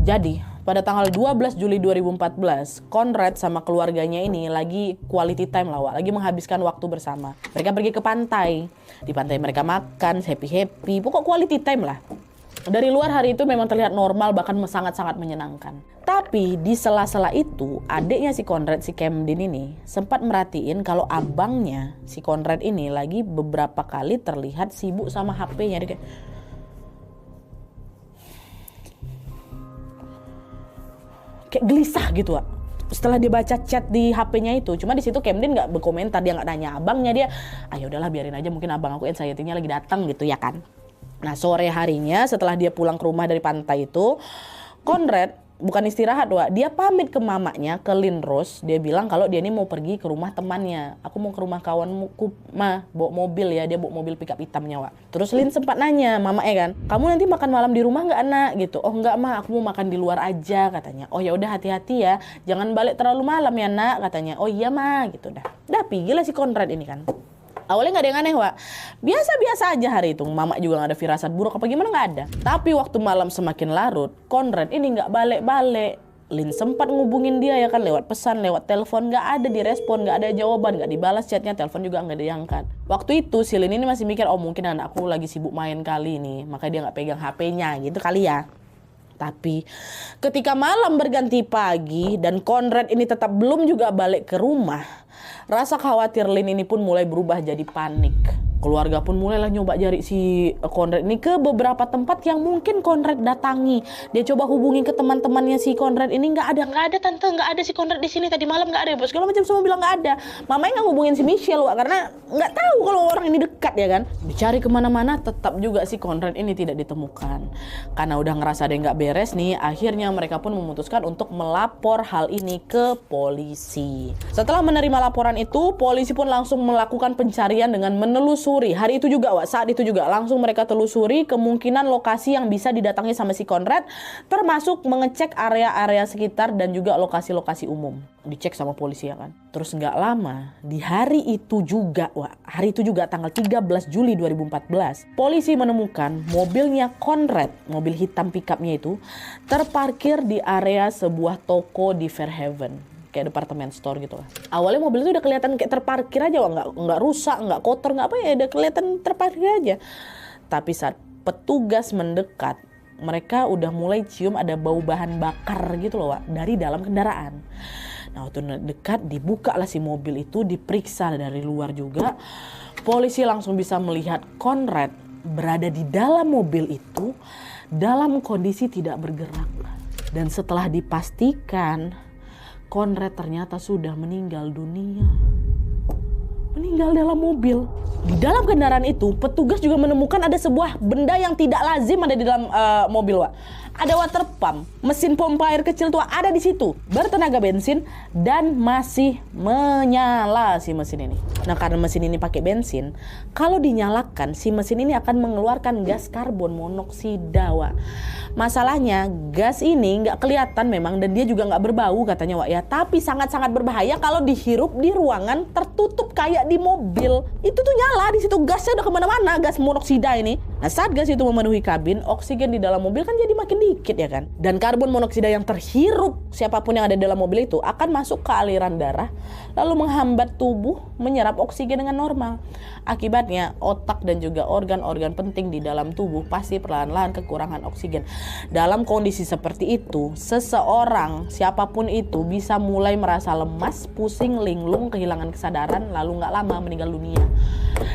Jadi, pada tanggal 12 Juli 2014, Conrad sama keluarganya ini lagi quality time lah, Wak. Lagi menghabiskan waktu bersama. Mereka pergi ke pantai. Di pantai mereka makan, happy-happy. Pokok quality time lah. Dari luar hari itu memang terlihat normal, bahkan sangat-sangat menyenangkan. Tapi di sela-sela itu, adiknya si Conrad, si Camden ini, sempat merhatiin kalau abangnya, si Conrad ini, lagi beberapa kali terlihat sibuk sama HP-nya. Dia kayak gelisah gitu, Wak. Setelah dia baca chat di HP-nya itu, cuma di situ Camden nggak berkomentar, dia nggak nanya abangnya, dia, ya udahlah biarin aja, mungkin abang aku anxiety-nya lagi datang gitu ya kan. Nah, sore harinya setelah dia pulang ke rumah dari pantai itu, Conrad bukan istirahat, Wak. Dia pamit ke mamanya, ke Lynn Rose. Dia bilang kalau dia ini mau pergi ke rumah temannya. Aku mau ke rumah kawanku, Ma, bawa mobil ya. Dia bawa mobil pickup hitamnya, Wak. Terus Lynn sempat nanya, mama kan, kamu nanti makan malam di rumah nggak, Nak? Gitu. Oh enggak, Ma, aku mau makan di luar aja, katanya. Oh ya udah, hati-hati ya, jangan balik terlalu malam ya, Nak, katanya. Oh iya, Ma, gitu dah. Dah pergi lah si Conrad ini kan. Awalnya nggak ada yang aneh, Wak. Biasa-biasa aja hari itu. Mama juga nggak ada firasat buruk apa gimana, nggak ada. Tapi waktu malam semakin larut, Conrad ini nggak balik-balik. Lynn sempat ngubungin dia ya kan, lewat pesan, lewat telepon, nggak ada direspon, nggak ada jawaban, nggak dibalas chatnya, telepon juga nggak diangkat. Waktu itu si Lynn ini masih mikir, oh mungkin anakku lagi sibuk main kali ini, makanya dia nggak pegang HP-nya gitu kali ya. Tapi ketika malam berganti pagi dan Conrad ini tetap belum juga balik ke rumah, rasa khawatir Lynn ini pun mulai berubah jadi panik. Keluarga pun mulailah nyoba cari si Conrad ini ke beberapa tempat yang mungkin Conrad datangi. Dia coba hubungi ke teman-temannya si Conrad ini, nggak ada tante, nggak ada si Conrad di sini, tadi malam nggak ada, segala macam semua bilang nggak ada. Mamanya nggak hubungin si Michelle, Wak, karena nggak tahu kalau orang ini dekat ya kan. Dicari kemana-mana, tetap juga si Conrad ini tidak ditemukan. Karena udah ngerasa ada yang nggak beres nih, akhirnya mereka pun memutuskan untuk melapor hal ini ke polisi. Setelah menerima laporan itu, polisi pun langsung melakukan pencarian dengan menelusuri. Hari itu juga, Wak, saat itu juga langsung mereka telusuri kemungkinan lokasi yang bisa didatangi sama si Conrad, termasuk mengecek area-area sekitar dan juga lokasi-lokasi umum. Dicek sama polisi ya kan. Terus nggak lama, di hari itu juga, Wak, hari itu juga tanggal 13 Juli 2014, polisi menemukan mobilnya Conrad, mobil hitam pickupnya itu, terparkir di area sebuah toko di Fairhaven. Kayak department store gitu lah. Awalnya mobil itu udah kelihatan kayak terparkir aja, Wak. Nggak rusak, nggak kotor, nggak apa ya, udah kelihatan terparkir aja. Tapi saat petugas mendekat, mereka udah mulai cium ada bau bahan bakar gitu loh, Wak, dari dalam kendaraan. Nah, waktu dekat dibuka lah si mobil itu, diperiksa dari luar juga. Polisi langsung bisa melihat Conrad berada di dalam mobil itu dalam kondisi tidak bergerak. Dan setelah dipastikan Conrad ternyata sudah meninggal dunia. Meninggal dalam mobil. Di dalam kendaraan itu, petugas juga menemukan ada sebuah benda yang tidak lazim ada di dalam mobil, Wak. Ada water pump, mesin pompa air kecil tuh ada di situ, bertenaga bensin dan masih menyala si mesin ini. Nah, karena mesin ini pakai bensin, kalau dinyalakan si mesin ini akan mengeluarkan gas karbon monoksida, Wak. Masalahnya gas ini nggak kelihatan memang dan dia juga nggak berbau katanya, Wak ya, tapi sangat-sangat berbahaya kalau dihirup di ruangan tertutup kayak di mobil. Itu tuh nyala di situ, gasnya udah kemana-mana, gas monoksida ini. Nah, saat gas itu memenuhi kabin, oksigen di dalam mobil kan jadi makin dikit ya kan. Dan karbon monoksida yang terhirup siapapun yang ada dalam mobil itu akan masuk ke aliran darah, lalu menghambat tubuh menyerap oksigen dengan normal. Akibatnya otak dan juga organ-organ penting di dalam tubuh pasti perlahan-lahan kekurangan oksigen. Dalam kondisi seperti itu, seseorang siapapun itu bisa mulai merasa lemas, pusing, linglung, kehilangan kesadaran, lalu nggak lama meninggal dunia.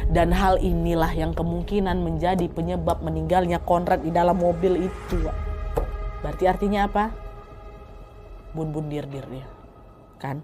Dan hal inilah yang kemungkinan menjadi penyebab meninggalnya Conrad di dalam mobil itu. Berarti artinya apa? Bun-bun dir-dir dia, kan?